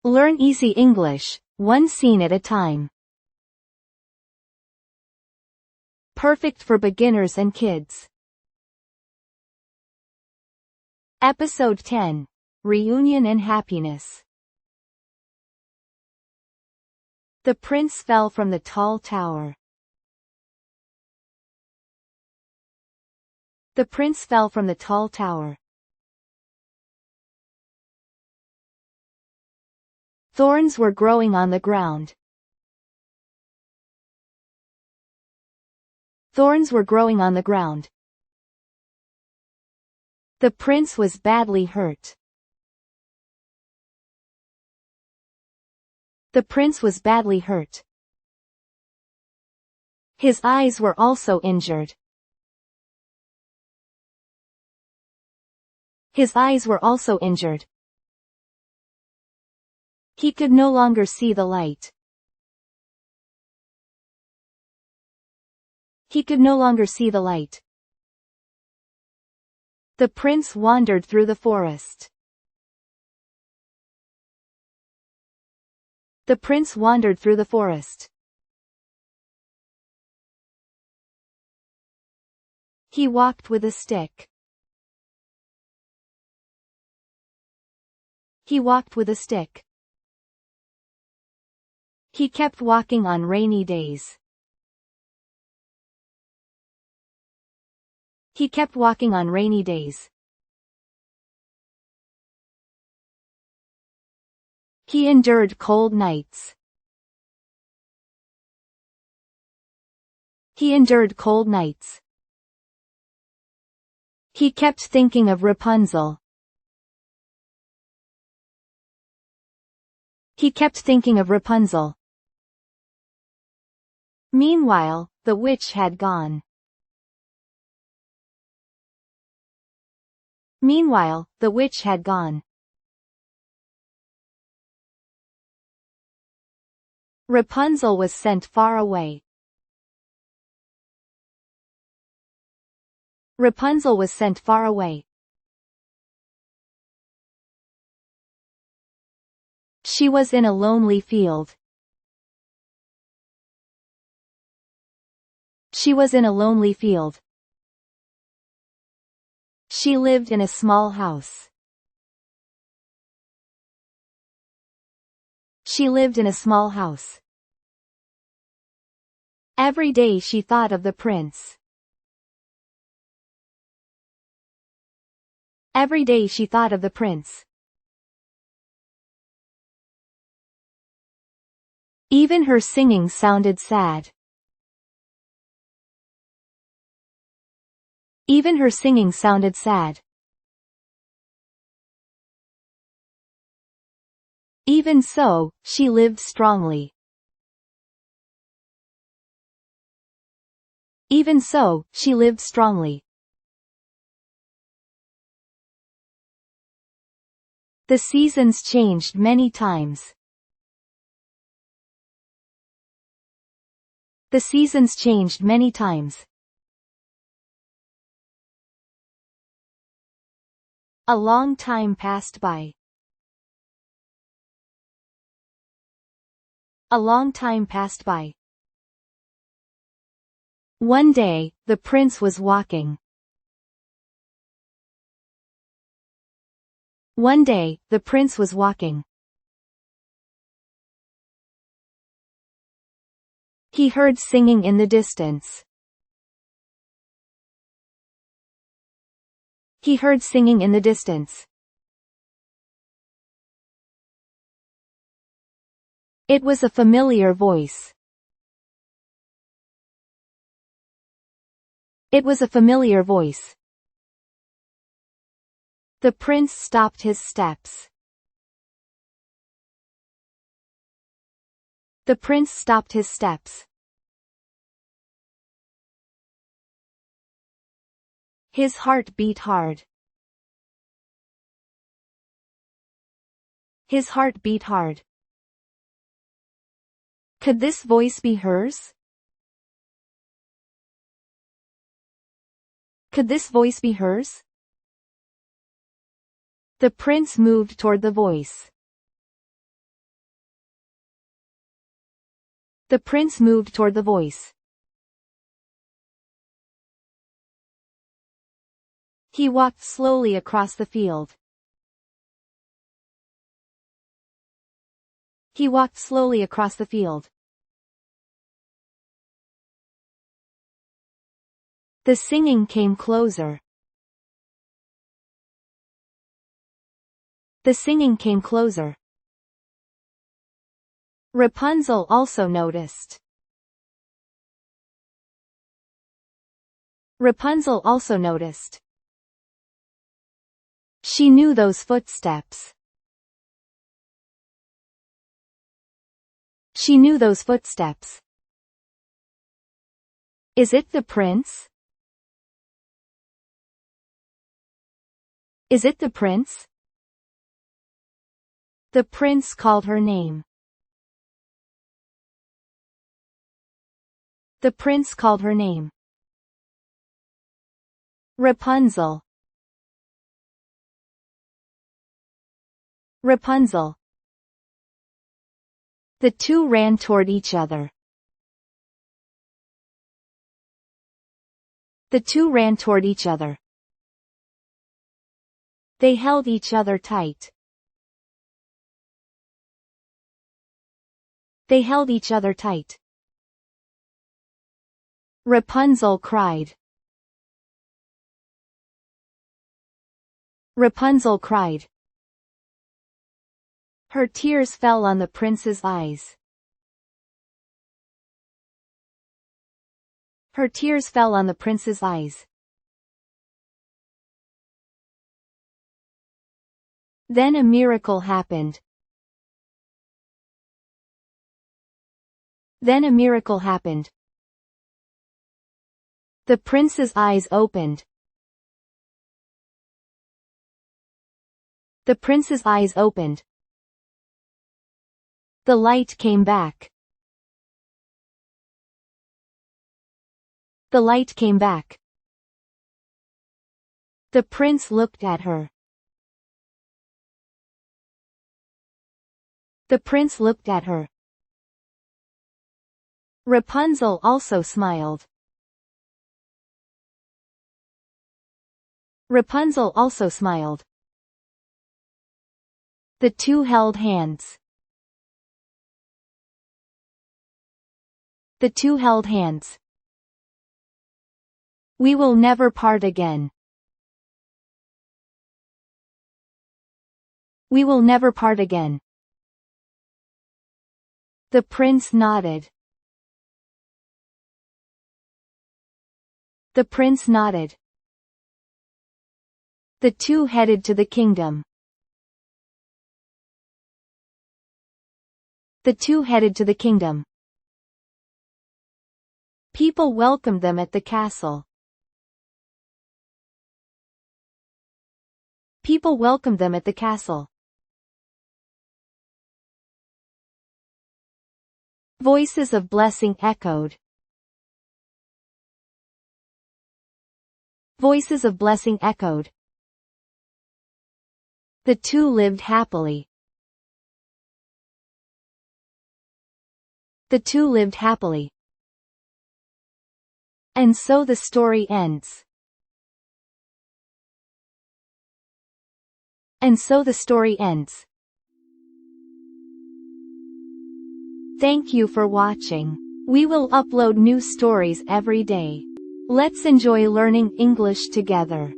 Learn easy English, one scene at a time. Perfect for beginners and kids. Episode 10. Reunion and Happiness. The prince fell from the tall tower. The prince fell from the tall tower. Thorns were growing on the ground. Thorns were growing on the ground. The prince was badly hurt. The prince was badly hurt. His eyes were also injured. His eyes were also injured. He could no longer see the light. He could no longer see the light. The prince wandered through the forest. The prince wandered through the forest. He walked with a stick. He walked with a stick. He kept walking on rainy days. He kept walking on rainy days. He endured cold nights. He endured cold nights. He kept thinking of Rapunzel. He kept thinking of Rapunzel. Meanwhile, the witch had gone. Meanwhile, the witch had gone. Rapunzel was sent far away. Rapunzel was sent far away. She was in a lonely field. She was in a lonely field. She lived in a small house. She lived in a small house. Every day she thought of the prince. Every day she thought of the prince. Even her singing sounded sad. Even her singing sounded sad. Even so, she lived strongly. Even so, she lived strongly. The seasons changed many times. The seasons changed many times. A long time passed by. A long time passed by. One day, the prince was walking. One day, the prince was walking. He heard singing in the distance. He heard singing in the distance. It was a familiar voice. It was a familiar voice. The prince stopped his steps. The prince stopped his steps. His heart beat hard. His heart beat hard. Could this voice be hers? Could this voice be hers? The prince moved toward the voice. The prince moved toward the voice. He walked slowly across the field. He walked slowly across the field. The singing came closer. The singing came closer. Rapunzel also noticed. Rapunzel also noticed. She knew those footsteps. She knew those footsteps. Is it the prince? Is it the prince? The prince called her name. The prince called her name. Rapunzel. Rapunzel. The two ran toward each other. The two ran toward each other. They held each other tight. They held each other tight. Rapunzel cried. Rapunzel cried. Her tears fell on the prince's eyes. Her tears fell on the prince's eyes. Then a miracle happened. Then a miracle happened. The prince's eyes opened. The prince's eyes opened. The light came back. The light came back. The prince looked at her. The prince looked at her. Rapunzel also smiled. Rapunzel also smiled. The two held hands. The two held hands. We will never part again. We will never part again. The prince nodded. The prince nodded. The two headed to the kingdom. The two headed to the kingdom. People welcomed them at the castle. People welcomed them at the castle. Voices of blessing echoed. Voices of blessing echoed. The two lived happily. The two lived happily. And so the story ends. And so the story ends. Thank you for watching. We will upload new stories every day. Let's enjoy learning English together.